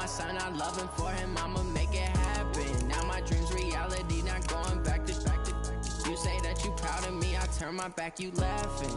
my son, I love him, for him, I'ma make it happen. Now my dream's reality, not going back to. You say that you proud of me, I turn my back, you laughing.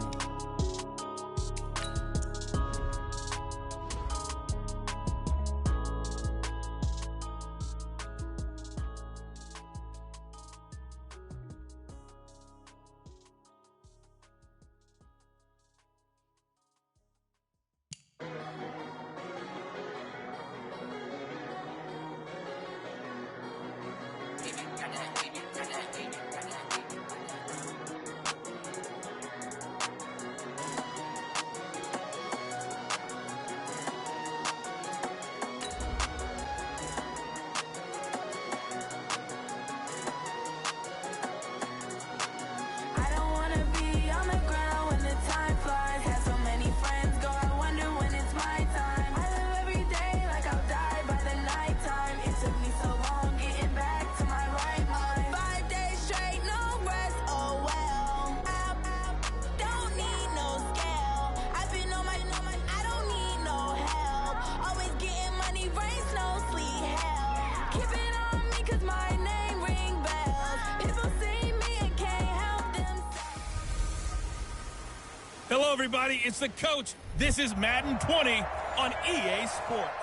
Hello, everybody. It's the coach. This is Madden 20 on EA Sports.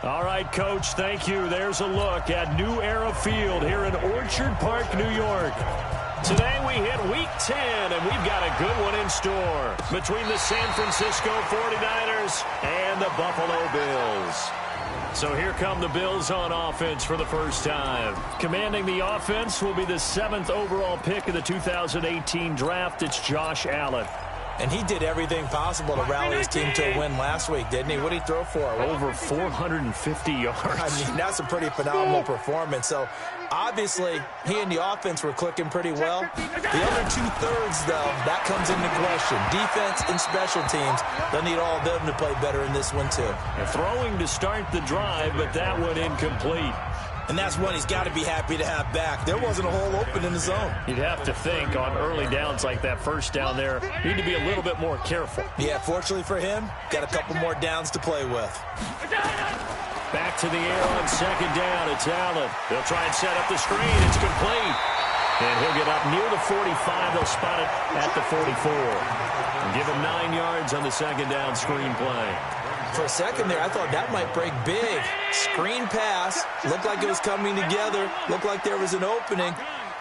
All right, Coach, thank you. There's a look at New Era Field here in Orchard Park, New York. Today we hit Week 10, and we've got a good one in store between the San Francisco 49ers and the Buffalo Bills. So here come the Bills on offense for the first time. Commanding the offense will be the 7th overall pick of the 2018 draft. It's Josh Allen. And he did everything possible to rally his team to a win last week, didn't he? What did he throw for? Over 450 yards. I mean, that's a pretty phenomenal performance. So, obviously, he and the offense were clicking pretty well. The other two-thirds, though, that comes into question. Defense and special teams, they'll need all of them to play better in this one, too. And throwing to start the drive, but that one incomplete. And that's one he's got to be happy to have back. There wasn't a hole open in the zone. You'd have to think on early downs like that first down there, you need to be a little bit more careful. Yeah, fortunately for him, got a couple more downs to play with. Back to the air on second down. It's Allen. They'll try and set up the screen. It's complete. And he'll get up near the 45. They'll spot it at the 44. And give him 9 yards on the second down screen play. For a second there, I thought that might break big. Screen pass. Looked like it was coming together. Looked like there was an opening.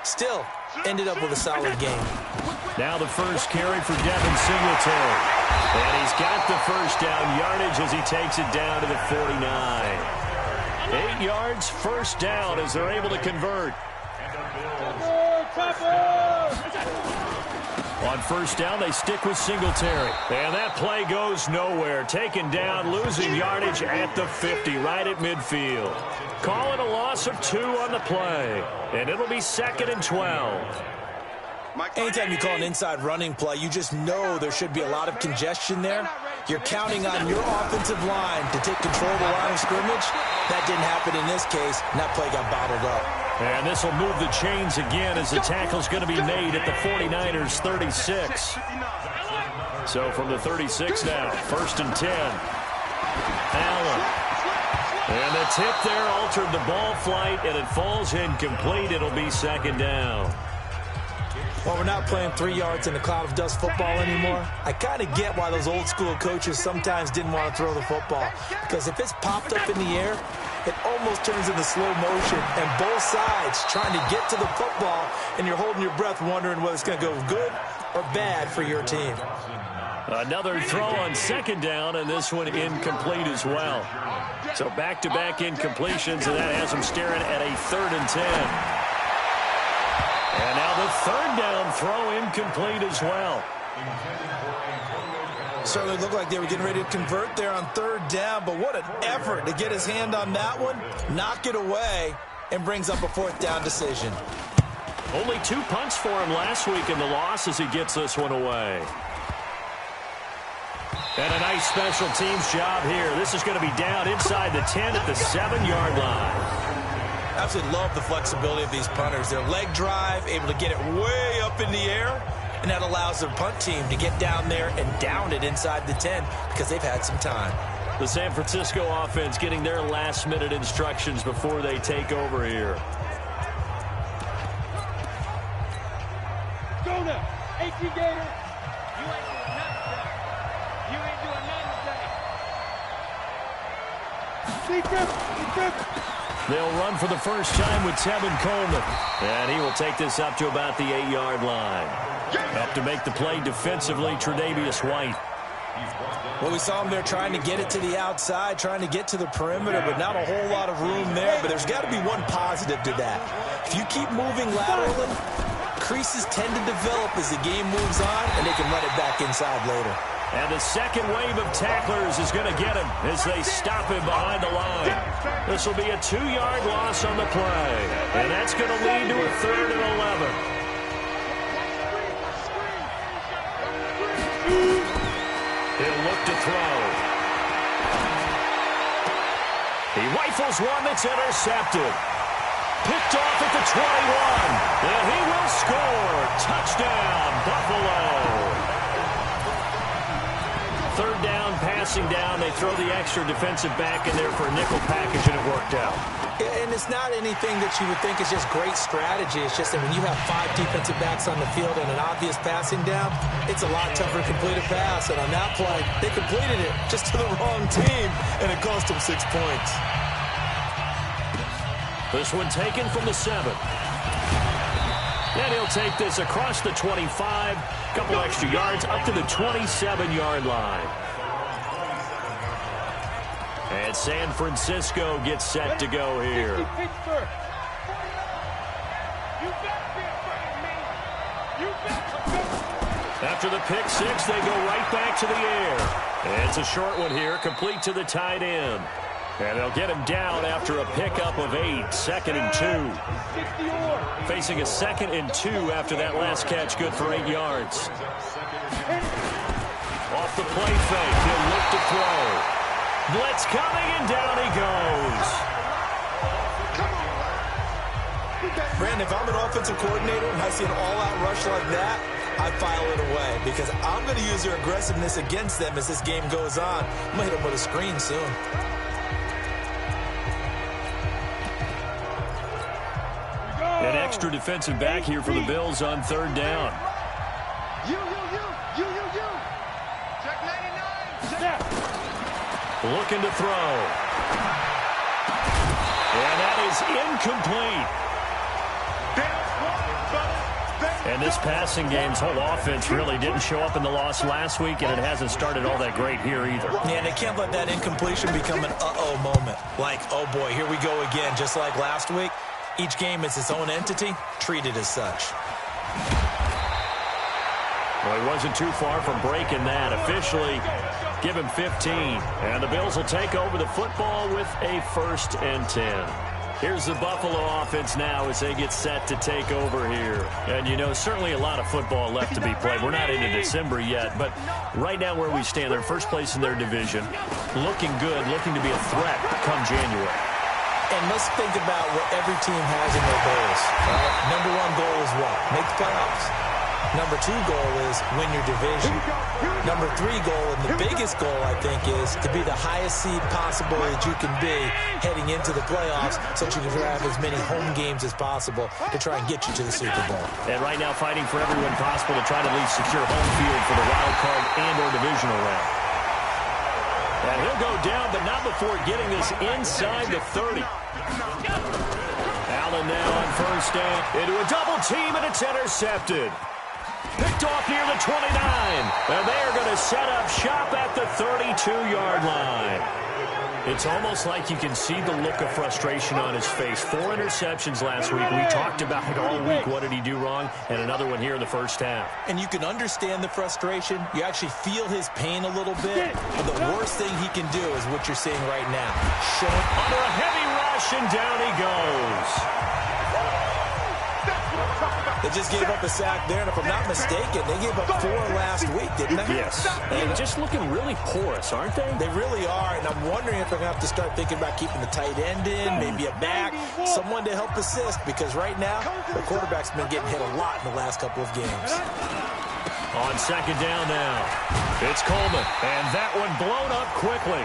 Still, ended up with a solid game. Now the first carry for Devin Singletary. And he's got the first down yardage as he takes it down to the 49. 8 yards, first down as they're able to convert. On first down, they stick with Singletary. And that play goes nowhere. Taken down, losing yardage at the 50, right at midfield. Call it a loss of 2 on the play. And it'll be 2nd and 12. Anytime you call an inside running play, you just know there should be a lot of congestion there. You're counting on your offensive line to take control of the line of scrimmage. That didn't happen in this case, and that play got bottled up. And this will move the chains again as the tackle's going to be made at the 49ers 36. So from the 36 now, 1st and 10. Allen. And the tip there altered the ball flight, and it falls incomplete. It'll be 2nd down. Well, we're not playing 3 yards in a cloud of dust football anymore. I kind of get why those old school coaches sometimes didn't want to throw the football. Because if it's popped up in the air, it almost turns into slow motion. And both sides trying to get to the football, and you're holding your breath wondering whether it's going to go good or bad for your team. Another throw on 2nd down, and this one incomplete as well. So back-to-back incompletions, and that has them staring at a 3rd and 10. And now the 3rd down throw incomplete as well. Certainly looked like they were getting ready to convert there on 3rd down, but what an effort to get his hand on that one, knock it away, and brings up a 4th down decision. Only 2 punts for him last week in the loss as he gets this one away. And a nice special teams job here. This is going to be down inside the 10 at the 7-yard line. Absolutely love the flexibility of these punters. Their leg drive, able to get it way up in the air, and that allows their punt team to get down there and down it inside the 10 because they've had some time. The San Francisco offense getting their last-minute instructions before they take over here. Go now, AT Gator. You ain't doing nothing today. You ain't doing nothing today. Defense. They'll run for the first time with Tevin Coleman. And he will take this up to about the 8-yard line. Up to make the play defensively, Tre'Davious White. Well, we saw him there trying to get it to the outside, trying to get to the perimeter, but not a whole lot of room there. But there's got to be one positive to that. If you keep moving laterally, creases tend to develop as the game moves on, and they can run it back inside later. And the second wave of tacklers is going to get him as they stop him behind the line. This will be a 2-yard loss on the play. And that's going to lead to a 3rd and 11. He'll look to throw. He rifles one that's intercepted. Picked off at the 21. And he will score. Touchdown, Buffalo. 3rd down, passing down. They throw the extra defensive back in there for a nickel package, and it worked out. And it's not anything that you would think is just great strategy. It's just that when you have 5 defensive backs on the field and an obvious passing down, it's a lot tougher to complete a pass. And on that play, they completed it just to the wrong team, and it cost them 6 points. This one taken from the 7. And he'll take this across the 25, couple extra yards up to the 27-yard line. And San Francisco gets set to go here. After the pick 6, they go right back to the air. And it's a short one here, complete to the tight end. And they'll get him down after a pickup of 8, 2nd and 2. Facing a 2nd and 2 after that last catch, good for 8 yards. Off the play fake, he'll look to throw. Blitz coming, and down he goes. Brandon, if I'm an offensive coordinator and I see an all-out rush like that, I file it away because I'm going to use their aggressiveness against them as this game goes on. I'm going to hit them with a screen soon. An extra defensive back here for the Bills on 3rd down. You. Check 99. Looking to throw. And that is incomplete. And this passing game's whole offense really didn't show up in the loss last week, and it hasn't started all that great here either. Yeah, and they can't let that incompletion become an uh-oh moment. Like, oh boy, here we go again, just like last week. Each game is its own entity, treated as such. Well, he wasn't too far from breaking that. Officially, give him 15. And the Bills will take over the football with a 1st and 10. Here's the Buffalo offense now as they get set to take over here. And, you know, certainly a lot of football left to be played. We're not into December yet, but right now where we stand, they're first place in their division. Looking good, looking to be a threat come January. And let's think about what every team has in their goals. Right? Number 1 goal is what? Make the playoffs. Number 2 goal is win your division. Number 3 goal, and the biggest goal, I think, is to be the highest seed possible that you can be heading into the playoffs so that you can have as many home games as possible to try and get you to the Super Bowl. And right now fighting for everyone possible to try to at least secure home field for the wild card and or divisional round. And he'll go down, but not before getting this inside the 30. Allen now on 1st down. Into a double team, and it's intercepted. Picked off near the 29. And they are going to set up shop at the 32-yard line. It's almost like you can see the look of frustration on his face. 4 interceptions last week. We talked about it all week. What did he do wrong? And another one here in the first half. And you can understand the frustration. You actually feel his pain a little bit. But the worst thing he can do is what you're seeing right now. Under a heavy rush, and down he goes. They just gave up a sack there, and if I'm not mistaken, they gave up 4 last week, didn't they? Yes. And just looking really porous, aren't they? They really are, and I'm wondering if they're going to have to start thinking about keeping the tight end in, maybe a back, someone to help assist, because right now, the quarterback's been getting hit a lot in the last couple of games. On 2nd down now, it's Coleman, and that one blown up quickly.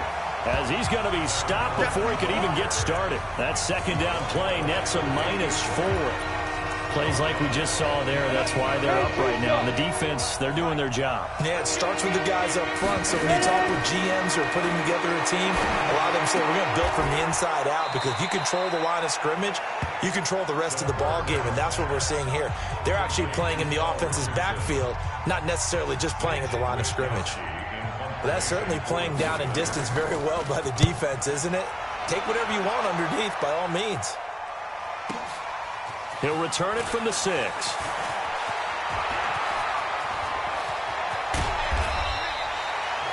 as he's going to be stopped before he could even get started. That second down play nets a -4. Plays like we just saw there, that's why they're up right now. And the defense, they're doing their job. Yeah, it starts with the guys up front. So when you talk with GMs who are putting together a team, a lot of them say we're going to build from the inside out, because if you control the line of scrimmage, you control the rest of the ball game, and that's what we're seeing here. They're actually playing in the offense's backfield, not necessarily just playing at the line of scrimmage. But that's certainly playing down and distance very well by the defense, isn't it? Take whatever you want underneath, by all means. He'll return it from the 6.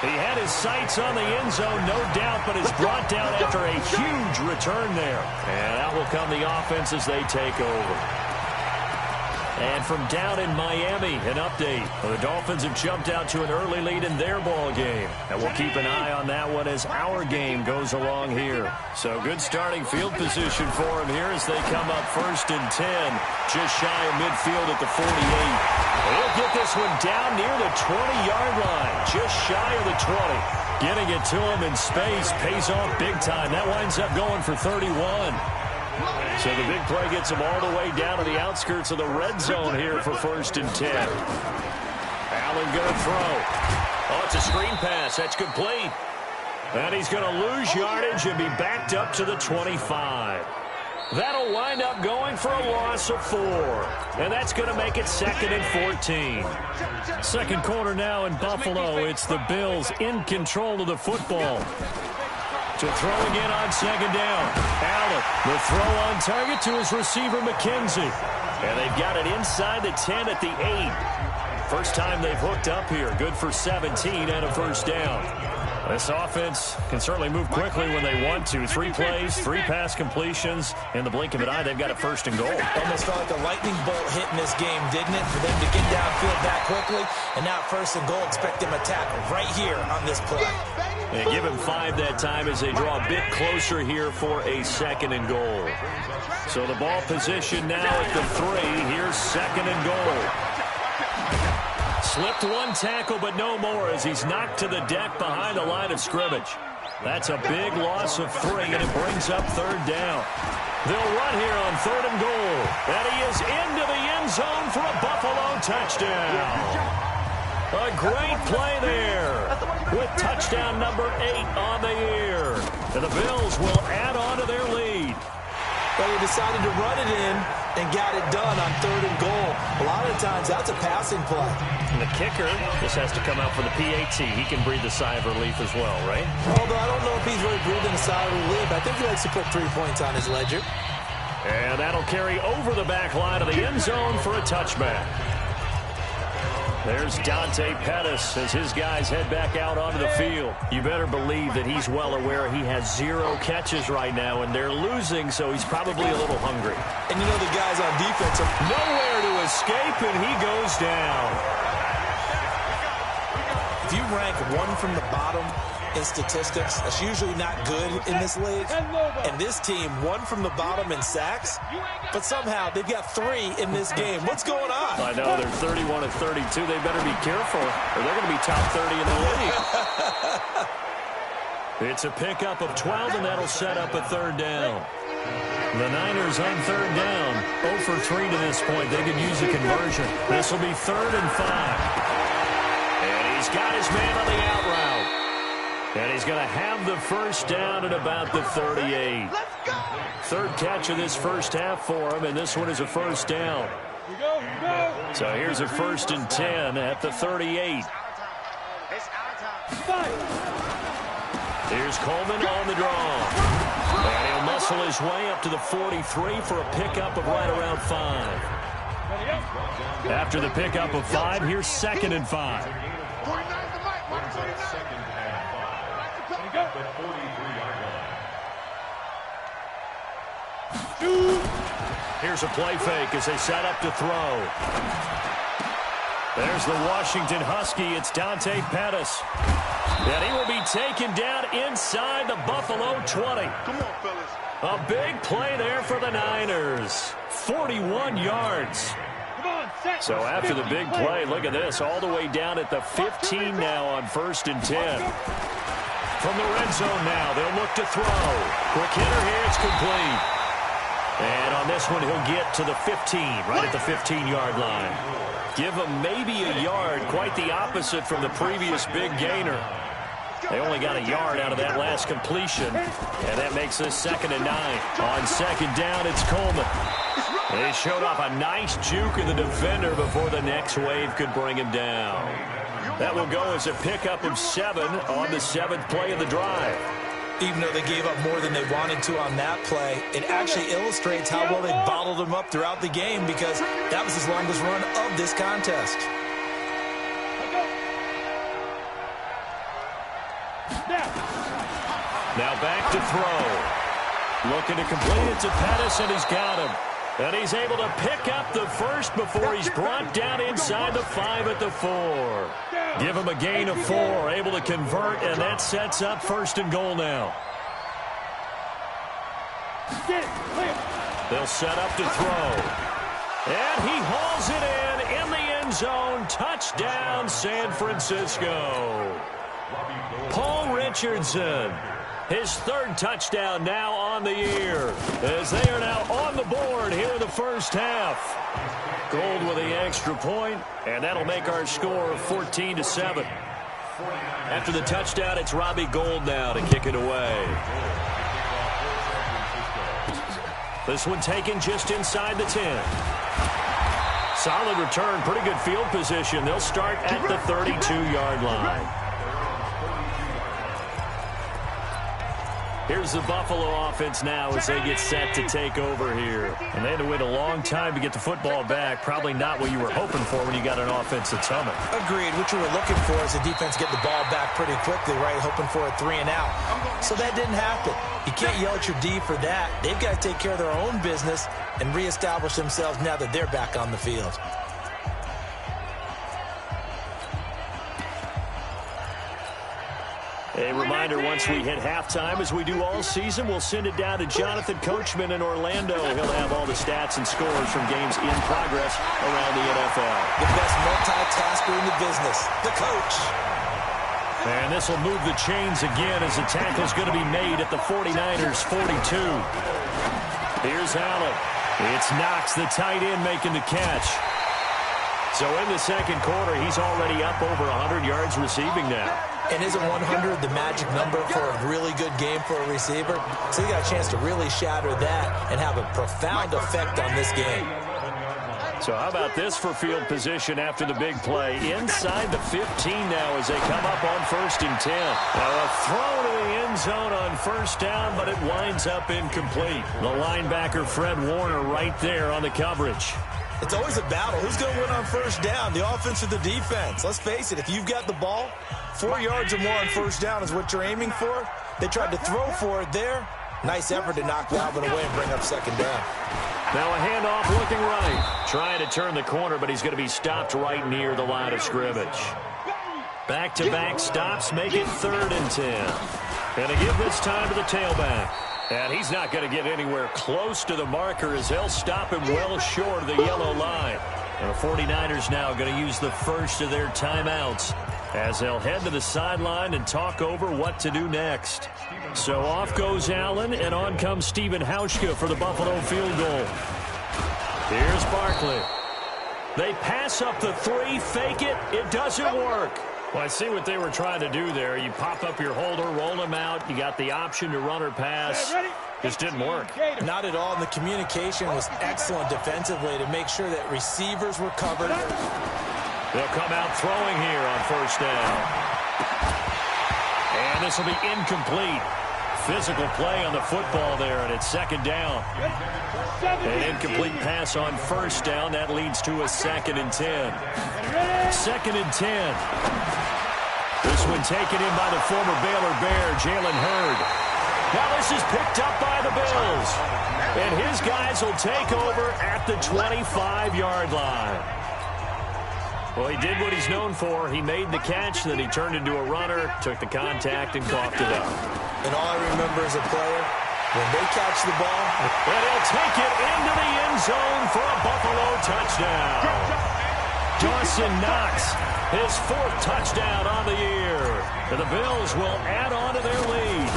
He had his sights on the end zone, no doubt, but is brought down after a huge return there. And out will come the offense as they take over. And from down in Miami, an update. The Dolphins have jumped out to an early lead in their ball game. And we'll keep an eye on that one as our game goes along here. So good starting field position for them here as they come up 1st and 10. Just shy of midfield at the 48. They'll get this one down near the 20-yard line. Just shy of the 20. Getting it to him in space pays off big time. That winds up going for 31. So the big play gets him all the way down to the outskirts of the red zone here for 1st and 10. Allen going to throw. Oh, it's a screen pass. That's complete. And he's going to lose yardage and be backed up to the 25. That'll wind up going for a loss of 4. And that's going to make it 2nd and 14. Second quarter now in Buffalo. It's the Bills in control of the football. To throw again on 2nd down. Allen, the throw on target to his receiver, McKenzie. And they've got it inside the 10 at the 8. First time they've hooked up here. Good for 17 and a 1st down. This offense can certainly move quickly when they want to. 3 plays, 3 pass completions. In the blink of an eye, they've got a 1st and goal. Almost felt like a lightning bolt hit in this game, didn't it? For them to get downfield that quickly. And now 1st and goal, expect them to tackle right here on this play. They give him 5 that time as they draw a bit closer here for a 2nd and goal. So the ball position now at the 3. Here's 2nd and goal. Slipped 1 tackle, but no more as he's knocked to the deck behind the line of scrimmage. That's a big loss of 3, and it brings up 3rd down. They'll run here on 3rd and goal. And he is into the end zone for a Buffalo touchdown. A great play there with touchdown number 8 on the year. And the Bills will add on to their lead. But he decided to run it in and got it done on 3rd and goal. A lot of times that's a passing play. And the kicker just has to come out for the PAT. He can breathe a sigh of relief as well, right? Although I don't know if he's really breathing a sigh of relief. I think he likes to put 3 points on his ledger. And that'll carry over the back line of the end zone for a touchback. There's Dante Pettis as his guys head back out onto the field. You better believe that he's well aware he has 0 catches right now, and they're losing, so he's probably a little hungry. And you know the guys on defense are nowhere to escape, and he goes down. If you rank 1 from the bottom in statistics, that's usually not good in this league. And this team, 1 from the bottom in sacks, but somehow they've got 3 in this game. What's going on? I know, they're 31 of 32. They better be careful, or they're going to be top 30 in the league. It's a pickup of 12, and that'll set up a 3rd down. The Niners on 3rd down, 0 for 3 to this point. They could use a conversion. This will be 3rd and 5. And he's got his man on the out route. And he's going to have the 1st down at about the 38. 3rd catch of this first half for him, and this one is a 1st down. So here's a 1st and 10 at the 38. Here's Coleman on the draw. And he'll muscle his way up to the 43 for a pickup of right around 5. After the pickup of 5, here's 2nd and 5. Here's a play fake as they set up to throw. There's the Washington Husky. It's Dante Pettis. And he will be taken down inside the Buffalo 20. Come on, fellas. A big play there for the Niners. 41 yards. So after the big play, look at this. All the way down at the 15 now on 1st and 10. From the red zone now, they'll look to throw. Quick hitter here, it's complete. And on this one, he'll get to the 15, right at the 15-yard line. Give him maybe a yard, quite the opposite from the previous big gainer. They only got a yard out of that last completion, and that makes this 2nd and 9. On 2nd down, it's Coleman. They showed off a nice juke of the defender before the next wave could bring him down. That will go as a pickup of 7 on the 7th play of the drive. Even though they gave up more than they wanted to on that play, it actually illustrates how well they bottled them up throughout the game, because that was his longest run of this contest. Now back to throw. Looking to complete it to Pettis, and he's got him. And he's able to pick up the first before he's brought down inside the 5 at the 4. Give him a gain of 4, able to convert, and that sets up 1st and goal now. They'll set up to throw. And he hauls it in the end zone. Touchdown, San Francisco. Paul Richardson. His 3rd touchdown now on the year, as they are now on the board here in the first half. Gold with the extra point, and that'll make our score 14-7. After the touchdown, it's Robbie Gould now to kick it away. This one taken just inside the 10. Solid return, pretty good field position. They'll start at the 32-yard line. Here's the Buffalo offense now as they get set to take over here. And they had to wait a long time to get the football back. Probably not what you were hoping for when you got an offense that's humming. Agreed. What you were looking for is the defense get the ball back pretty quickly, right? Hoping for a 3 and out. So that didn't happen. You can't yell at your D for that. They've got to take care of their own business and reestablish themselves now that they're back on the field. A reminder, once we hit halftime, as we do all season, we'll send it down to Jonathan Coachman in Orlando. He'll have all the stats and scores from games in progress around the NFL. The best multitasker in the business, the coach. And this will move the chains again as the tackle's going to be made at the 49ers 42. Here's Allen. It's Knox, the tight end, making the catch. So in the 2nd quarter, he's already up over 100 yards receiving now. And isn't 100 the magic number for a really good game for a receiver? So you got a chance to really shatter that and have a profound effect on this game. So how about this for field position after the big play? Inside the 15 now as they come up on 1st and 10. Now a throw to the end zone on 1st down, but it winds up incomplete. The linebacker Fred Warner right there on the coverage. It's always a battle. Who's going to win on 1st down, the offense or the defense? Let's face it, if you've got the ball, 4 yards or more on 1st down is what you're aiming for. They tried to throw for it there. Nice effort to knock Dalvin away and bring up 2nd down. Now a handoff looking right. Trying to turn the corner, but he's going to be stopped right near the line of scrimmage. Back-to-back stops make it 3rd and 10. And they give this time to the tailback. And he's not going to get anywhere close to the marker as they'll stop him well short of the yellow line. And the 49ers now going to use the first of their timeouts as they'll head to the sideline and talk over what to do next. So off goes Allen, and on comes Stephen Hauschka for the Buffalo field goal. Here's Barkley. They pass up the 3, fake it. It doesn't work. Well, I see what they were trying to do there. You pop up your holder, roll him out. You got the option to run or pass. Just didn't work. Not at all. And the communication was excellent defensively to make sure that receivers were covered. They'll come out throwing here on 1st down. And this will be incomplete. Physical play on the football there, and it's 2nd down. An incomplete pass on 1st down. That leads to a 2nd and 10. 2nd and 10. This one taken in by the former Baylor Bear, Jalen Hurd. Now this is picked up by the Bills. And his guys will take over at the 25-yard line. Well, he did what he's known for. He made the catch, then he turned into a runner, took the contact, and coughed it up. And all I remember as a player, when they catch the ball, and he'll take it into the end zone for a Buffalo touchdown. Dawson Knox, his 4th touchdown on the year. And the Bills will add on to their lead.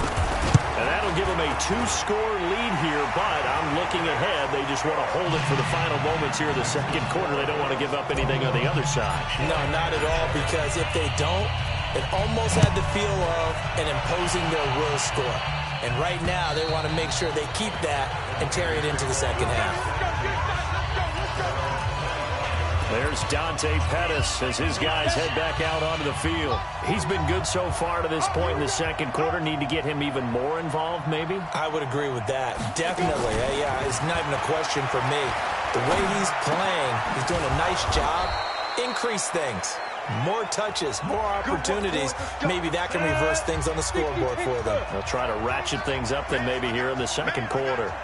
And that'll give them a 2-score lead here, but I'm looking ahead. They just want to hold it for the final moments here in the second quarter. They don't want to give up anything on the other side. No, not at all, because if they don't, it almost had the feel of an imposing their will score. And right now, they want to make sure they keep that and carry it into the second half. There's Dante Pettis as his guys head back out onto the field. He's been good so far to this point in the second quarter. Need to get him even more involved, maybe? I would agree with that. Definitely. Yeah, it's not even a question for me. The way he's playing, he's doing a nice job. Increase things. More touches, more opportunities. Maybe that can reverse things on the scoreboard for them. They'll try to ratchet things up then maybe here in the second quarter.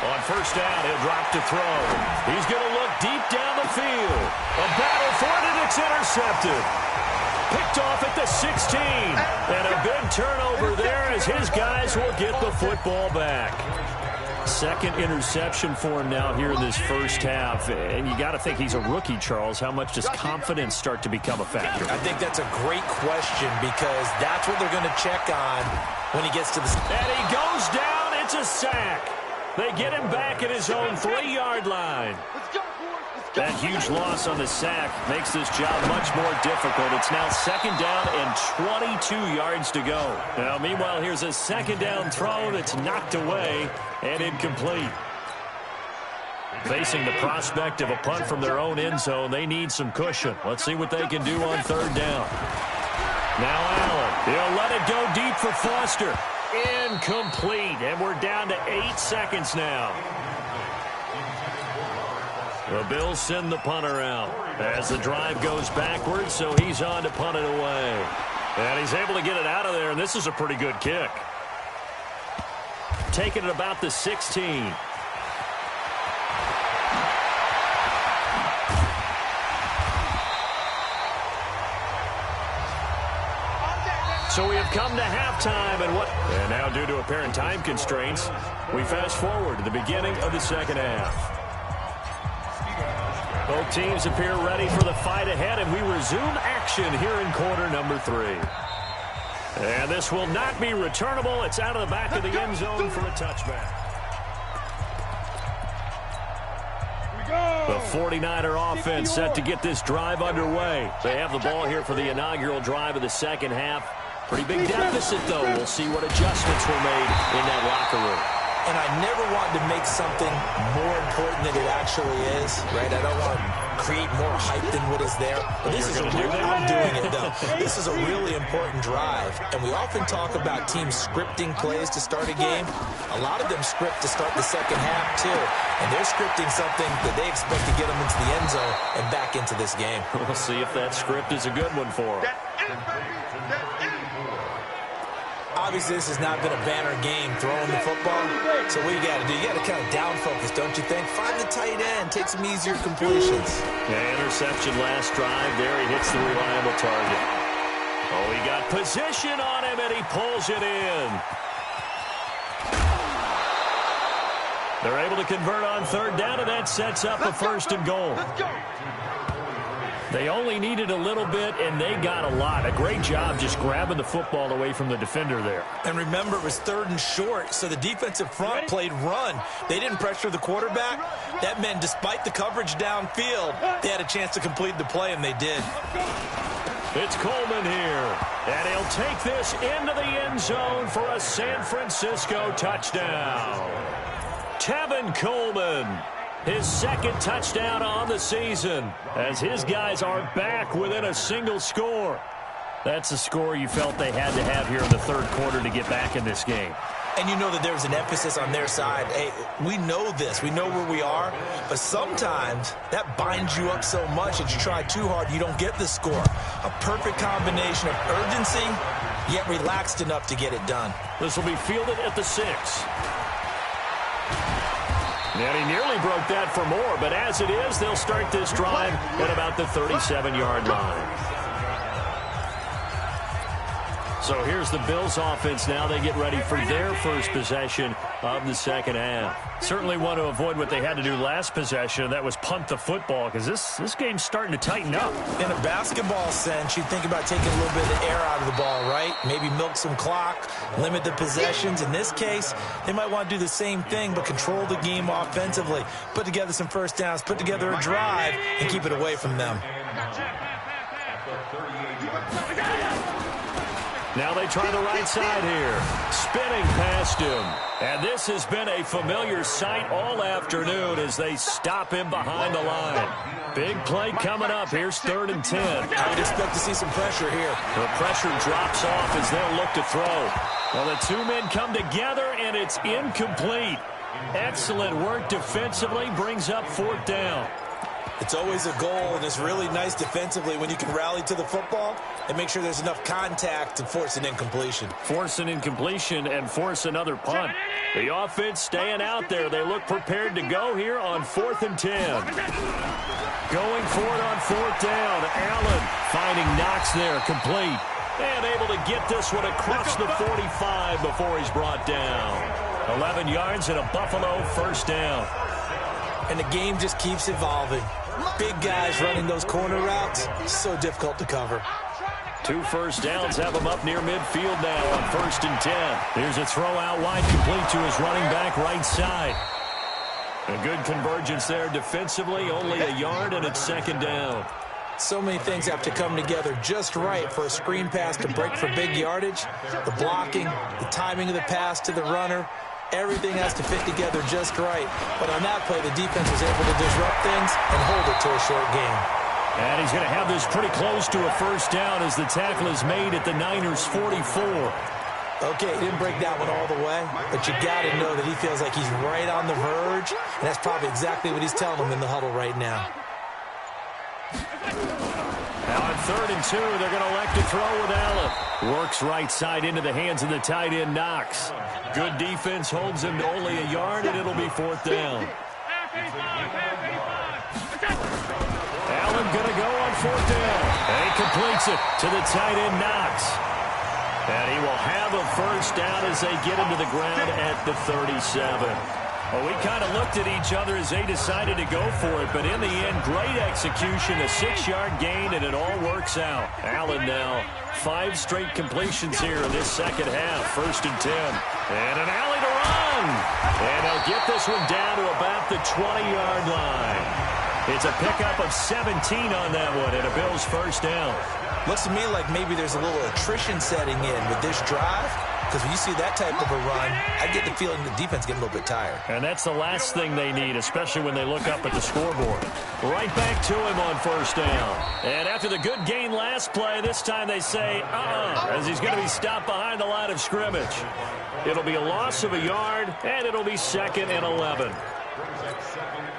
On first down, he'll drop to throw. He's going to look deep down the field. A battle for it, and it's intercepted. Picked off at the 16. And a big turnover there as his guys will get the football back. Second interception for him now here in this first half. And you got to think he's a rookie, Charles. How much does confidence start to become a factor? I think that's a great question, because that's what they're going to check on when he gets to the... And he goes down. It's a sack. They get him back at his own 3-yard line. That huge loss on the sack makes this job much more difficult. It's now second down and 22 yards to go. Now, meanwhile, here's a second down throw that's knocked away and incomplete. Facing the prospect of a punt from their own end zone, they need some cushion. Let's see what they can do on third down. Now Allen, he'll let it go deep for Foster. Incomplete, and we're down to 8 seconds now. The Bills send the punter out as the drive goes backwards, so he's on to punt it away. And he's able to get it out of there, and this is a pretty good kick. Taking it about the 16. So we have come to halftime, and now due to apparent time constraints, we fast forward to the beginning of the second half. Both teams appear ready for the fight ahead, and we resume action here in quarter number 3. And this will not be returnable. It's out of the back of the end zone for a touchback. The 49er offense set to get this drive underway. They have the ball here for the inaugural drive of the second half. Pretty big deficit, though. We'll see what adjustments were made in that locker room. And I never want to make something more important than it actually is, right? I don't want to create more hype than what is there. But this is I'm doing it, though. This is a really important drive. And we often talk about teams scripting plays to start a game. A lot of them script to start the second half, too. And they're scripting something that they expect to get them into the end zone and back into this game. We'll see if that script is a good one for them. Obviously, this has not been a banner game throwing the football. So what you got to do, you got to kind of down focus, don't you think? Find the tight end, take some easier completions. Yeah, interception last drive. There he hits the reliable target. Oh, he got position on him, and he pulls it in. They're able to convert on third down, and that sets up a first and goal. They only needed a little bit, and they got a lot. A great job just grabbing the football away from the defender there. And remember, it was third and short, so the defensive front played run. They didn't pressure the quarterback. That meant despite the coverage downfield, they had a chance to complete the play, and they did. It's Coleman here, and he'll take this into the end zone for a San Francisco touchdown. Tevin Coleman, his second touchdown on the season, as his guys are back within a single score. That's a score you felt they had to have here in the third quarter to get back in this game. And you know that there's an emphasis on their side. Hey, we know this. We know where we are. But sometimes that binds you up so much that you try too hard, you don't get the score. A perfect combination of urgency, yet relaxed enough to get it done. This will be fielded at the 6. And he nearly broke that for more, but as it is, they'll start this drive at about the 37-yard line. So here's the Bills offense now. They get ready for their first possession of the second half. Certainly want to avoid what they had to do last possession. That was punt the football, because this game's starting to tighten up. In a basketball sense, you think about taking a little bit of the air out of the ball, right? Maybe milk some clock, limit the possessions. In this case, they might want to do the same thing, but control the game offensively. Put together some first downs, put together a drive, and keep it away from them. Now they try the right side here. Spinning past him. And this has been a familiar sight all afternoon as they stop him behind the line. Big play coming up. Here's 3rd and 10. I would expect to see some pressure here. The pressure drops off as they'll look to throw. Well, the two men come together, and it's incomplete. Excellent work defensively. Brings up 4th down. It's always a goal, and it's really nice defensively when you can rally to the football and make sure there's enough contact to force an incompletion. Force an incompletion and force another punt. The offense staying out there. They look prepared to go here on 4th and 10. Going for it on 4th down. Allen finding Knox there, complete. And able to get this one across the 45 before he's brought down. 11 yards and a Buffalo first down. And the game just keeps evolving. Big guys running those corner routes, so difficult to cover. 2 first downs have him up near midfield now on 1st and 10. Here's a throw out wide, complete to his running back right side. A good convergence there defensively, only a yard, and it's 2nd down. So many things have to come together just right for a screen pass to break for big yardage. The blocking, the timing of the pass to the runner, everything has to fit together just right. But on that play, the defense was able to disrupt things and hold it to a short game. And he's going to have this pretty close to a first down as the tackle is made at the Niners' 44. Okay, he didn't break that one all the way, but you got to know that he feels like he's right on the verge, and that's probably exactly what he's telling them in the huddle right now. Now on 3rd and 2, they're going to elect to throw with Allen. Works right side into the hands of the tight end, Knox. Good defense holds him to only a yard, and it'll be 4th down. Allen going to go on 4th down. And he completes it to the tight end, Knox. And he will have a first down as they get him to the ground at the 37. Well, we kind of looked at each other as they decided to go for it, but in the end, great execution, a 6-yard gain, and it all works out. Allen now, 5 straight completions here in this second half. 1st and 10. And an alley to run. And they'll get this one down to about the 20-yard line. It's a pickup of 17 on that one, and a Bills first down. Looks to me like maybe there's a little attrition setting in with this drive, because when you see that type of a run, I get the feeling the defense getting a little bit tired. And that's the last thing they need, especially when they look up at the scoreboard. Right back to him on first down. And after the good gain last play, this time they say, as he's going to be stopped behind the line of scrimmage. It'll be a loss of a yard, and it'll be 2nd and 11.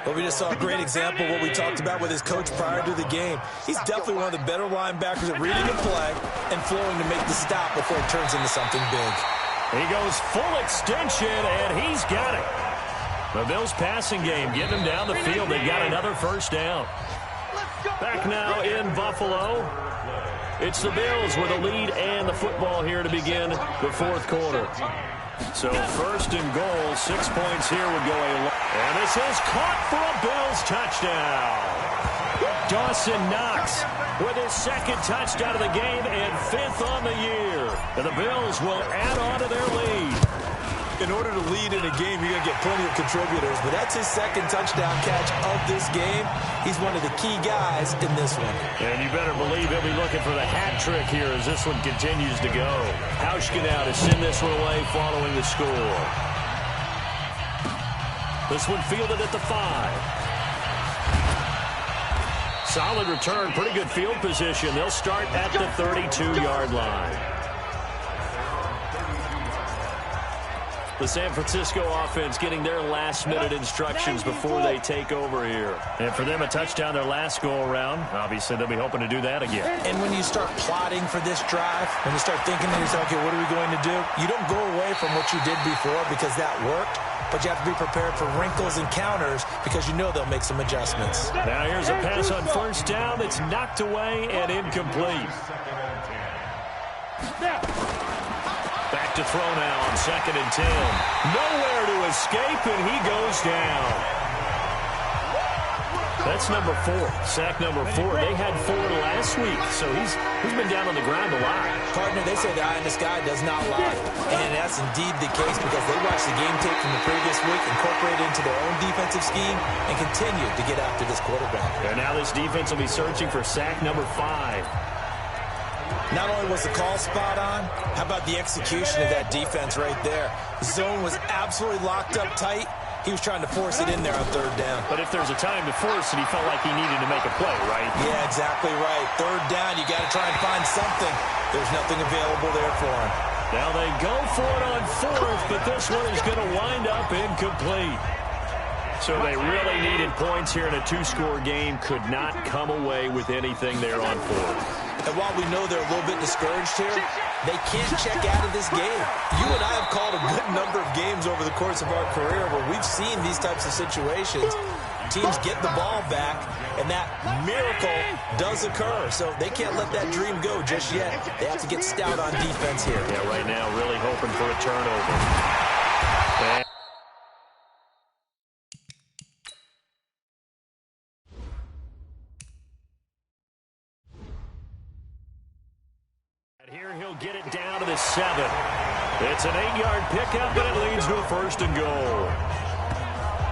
Well, we just saw a great example of what we talked about with his coach prior to the game. He's definitely one of the better linebackers at reading the play and flowing to make the stop before it turns into something big. He goes full extension, and he's got it. The Bills passing game getting him down the field. They got another first down. Back now in Buffalo. It's the Bills with a lead and the football here to begin the 4th quarter. So 1st and goal, 6 points here would go a long. And this is caught for a Bills touchdown. Dawson Knox with his 2nd touchdown of the game and 5th on the year. And the Bills will add on to their lead. In order to lead in a game, you're going to get plenty of contributors, but that's his 2nd touchdown catch of this game. He's one of the key guys in this one. And you better believe he'll be looking for the hat trick here as this one continues to go. Hauschka now to send this one away following the score. This one fielded at the 5. Solid return, pretty good field position. They'll start at the 32-yard line. The San Francisco offense getting their last-minute instructions before they take over here. And for them, a touchdown their last go-around. Obviously, they'll be hoping to do that again. And when you start plotting for this drive, when you start thinking to yourself, okay, what are we going to do? You don't go away from what you did before because that worked, but you have to be prepared for wrinkles and counters because you know they'll make some adjustments. Now here's a pass on first down. It's knocked away and incomplete. Back to throw now on 2nd and 10. Nowhere to escape, and he goes down. That's number 4. Sack number 4. They had 4 last week, so he's been down on the ground a lot. Partner, they say the eye in the sky does not lie. And that's indeed the case because they watched the game tape from the previous week, incorporated into their own defensive scheme, and continued to get after this quarterback. And now this defense will be searching for sack number 5. Not only was the call spot on, how about the execution of that defense right there? The zone was absolutely locked up tight. He was trying to force it in there on 3rd down. But if there's a time to force it, he felt like he needed to make a play, right? Yeah, exactly right. 3rd down, you got to try and find something. There's nothing available there for him. Now they go for it on 4th, but this one is going to wind up incomplete. So they really needed points here in a 2-score game. Could not come away with anything there on 4th. And while we know they're a little bit discouraged here, they can't check out of this game. You and I have called a good number of games over the course of our career where we've seen these types of situations. Teams get the ball back, and that miracle does occur. So they can't let that dream go just yet. They have to get stout on defense here. Yeah, right now really hoping for a turnover. Here he'll get it down to the 7. It's an 8-yard pickup, and it leads to a 1st and goal.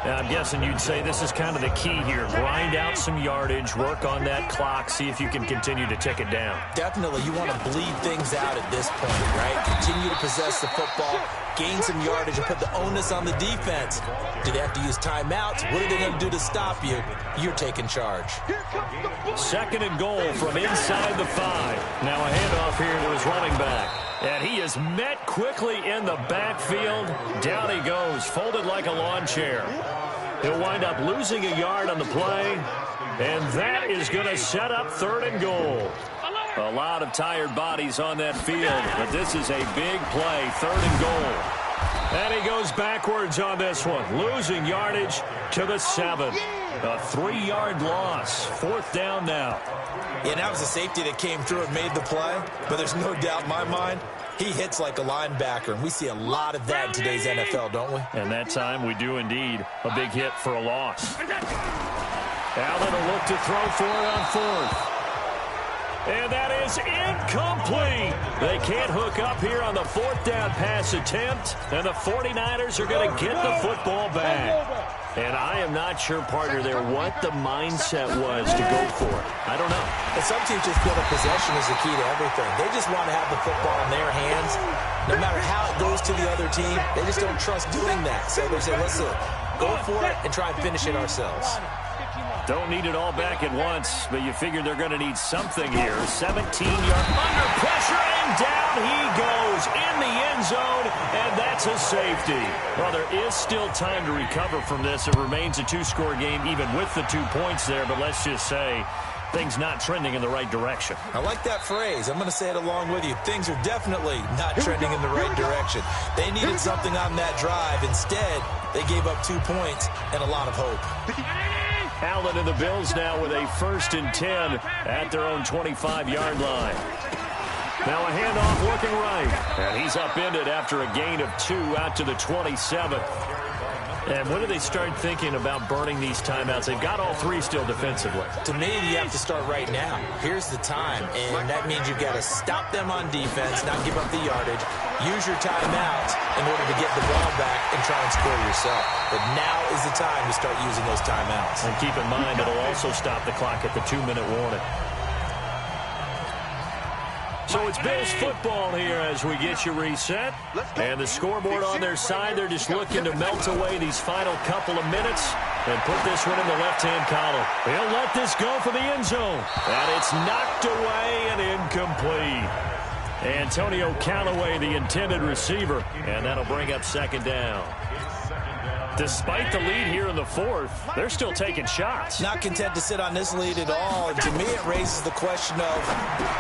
Now, I'm guessing you'd say this is kind of the key here. Grind out some yardage, work on that clock, see if you can continue to tick it down. Definitely. You want to bleed things out at this point, right? Continue to possess the football, gain some yardage, and put the onus on the defense. Do they have to use timeouts? What are they going to do to stop you? You're taking charge. 2nd and goal from inside the 5. Now a handoff here to his running back. And he is met quickly in the backfield. Down he goes, folded like a lawn chair. He'll wind up losing a yard on the play. And that is going to set up 3rd and goal. A lot of tired bodies on that field, but this is a big play, 3rd and goal. And he goes backwards on this one, losing yardage to the 7. A 3-yard loss, 4th down now. Yeah, that was a safety that came through and made the play, but there's no doubt in my mind, he hits like a linebacker, and we see a lot of that in today's NFL, don't we? And that time we do indeed. A big hit for a loss. Allen will look to throw for it on 4th. And that is incomplete. They can't hook up here on the 4th down pass attempt, and the 49ers are going to get the football back. And I am not sure, partner, there what the mindset was to go for it. I don't know. And some teams just feel that possession is the key to everything. They just want to have the football in their hands. No matter how it goes to the other team, they just don't trust doing that. So they say, listen, go for it and try and finish it ourselves. Don't need it all back at once, but you figure they're going to need something here. 17-yard under pressure, and down he goes in the end zone, and that's a safety. Well, there is still time to recover from this. It remains a 2-score game, even with the 2 points there, but let's just say things not trending in the right direction. I like that phrase. I'm going to say it along with you. Things are definitely not trending in the right direction. They needed something on that drive. Instead, they gave up 2 points and a lot of hope. Allen and the Bills now with a 1st and 10 at their own 25-yard line. Now a handoff looking right. And he's upended after a gain of 2 out to the 27. And when do they start thinking about burning these timeouts? They've got all 3 still defensively. To me, you have to start right now. Here's the time, and that means you've got to stop them on defense, not give up the yardage, use your timeouts in order to get the ball back and try and score yourself. But now is the time to start using those timeouts. And keep in mind, it'll also stop the clock at the 2-minute warning. So it's Bills football here as we get you reset. And the scoreboard on their side, they're just looking to melt away these final couple of minutes and put this one in the left-hand column. He'll let this go for the end zone. And it's knocked away and incomplete. Antonio Callaway, the intended receiver. And that'll bring up 2nd down. Despite the lead here in the 4th, they're still taking shots. Not content to sit on this lead at all. And to me, it raises the question of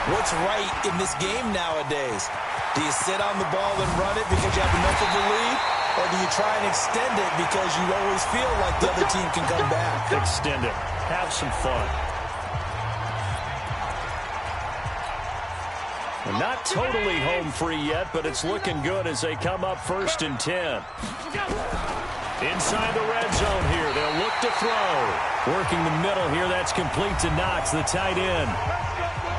what's right in this game nowadays. Do you sit on the ball and run it because you have enough of a lead? Or do you try and extend it because you always feel like the other team can come back? Extend it. Have some fun. Not totally home free yet, but it's looking good as they come up 1st and 10. Inside the red zone here, they'll look to throw. Working the middle here, that's complete to Knox, the tight end.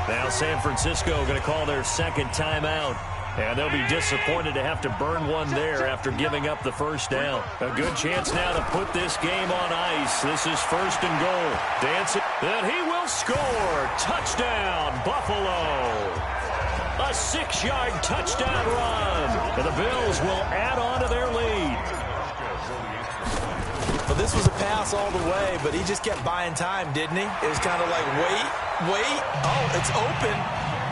Now San Francisco going to call their second timeout. And they'll be disappointed to have to burn one there after giving up the first down. A good chance now to put this game on ice. This is 1st and goal. Dancing, and he will score. Touchdown, Buffalo. A 6-yard touchdown run. And the Bills will add on to their lead. Well, this was a pass all the way, but he just kept buying time, didn't he? It was kind of like, wait. Oh, it's open.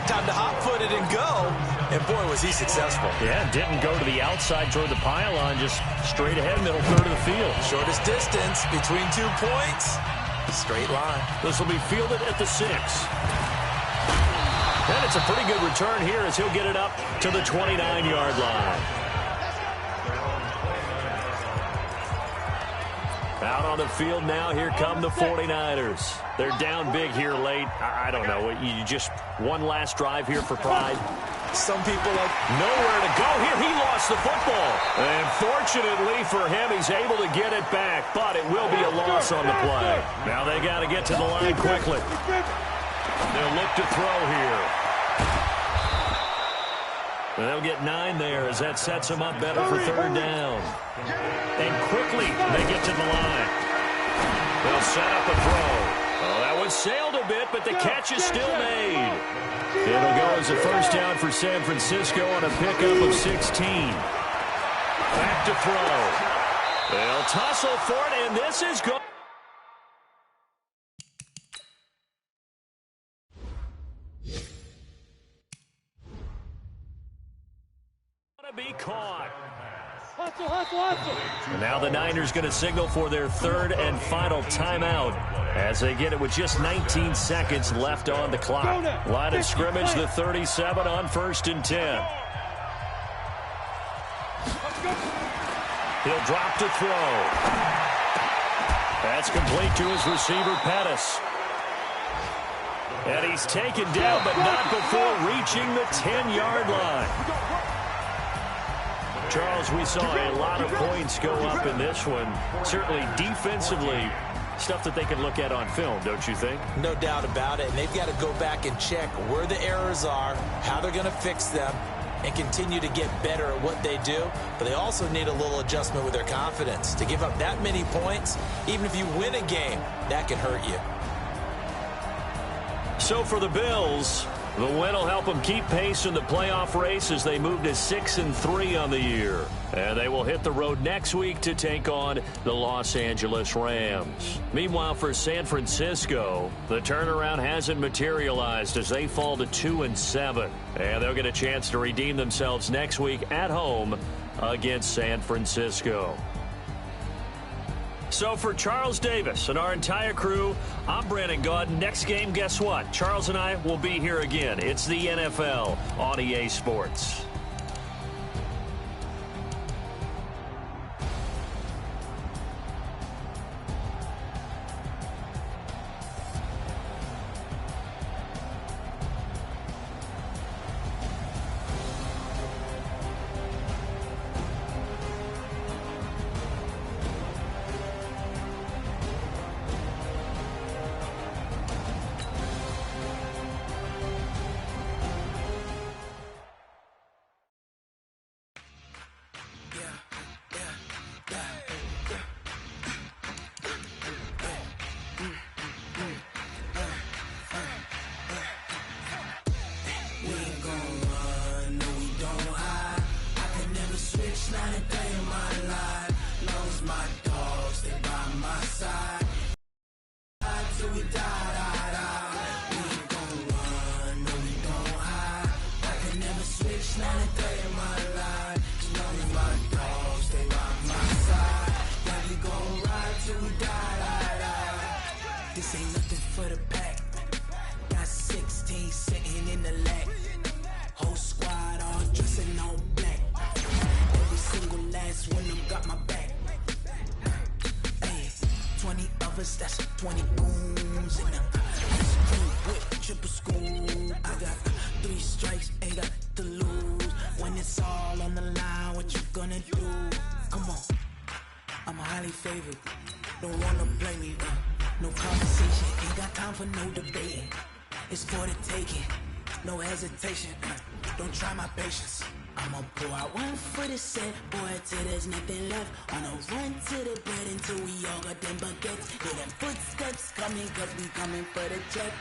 Time to hot-foot it and go. And, boy, was he successful. Yeah, didn't go to the outside toward the pylon, just straight ahead, middle third of the field. Shortest distance between 2 points. Straight line. This will be fielded at the 6. And it's a pretty good return here as he'll get it up to the 29-yard line. Out on the field now, here come the 49ers. They're down big here late. I don't know. You just one last drive here for pride. Some people like nowhere to go here. He lost the football. And fortunately for him, he's able to get it back, but it will be a loss on the play. Now they got to get to the line quickly. They'll look to throw here. And they'll get 9 there as that sets them up better for 3rd down. And quickly they get to the line. They'll set up a throw. Oh, that one sailed a bit, but the catch is still made. It'll go as a 1st down for San Francisco on a pickup of 16. Back to throw. They'll tussle for it, and this is good. To be caught. Hustle. And now the Niners going to signal for their 3rd and final timeout as they get it with just 19 seconds left on the clock. Line of scrimmage, the 37 on 1st and 10. He'll drop to throw. That's complete to his receiver, Pettis. And he's taken down, but not before reaching the 10-yard line. Charles, we saw a lot of points go up in this one. Certainly defensively, stuff that they can look at on film, don't you think? No doubt about it. And they've got to go back and check where the errors are, how they're going to fix them, and continue to get better at what they do. But they also need a little adjustment with their confidence. To give up that many points, even if you win a game, that can hurt you. So for the Bills, the win will help them keep pace in the playoff race as they move to 6-3 on the year. And they will hit the road next week to take on the Los Angeles Rams. Meanwhile, for San Francisco, the turnaround hasn't materialized as they fall to 2-7. And they'll get a chance to redeem themselves next week at home against San Francisco. So for Charles Davis and our entire crew, I'm Brandon Gaudin. Next game, guess what? Charles and I will be here again. It's the NFL on EA Sports. they favorite. Don't wanna blame me, no conversation, ain't got time for no debating. It's for the taking, no hesitation, don't try my patience. I'ma pour out one for the set, boy, till there's nothing left. On a run to the bread until we all got them baguettes. Hear them footsteps coming, cause we coming for the check.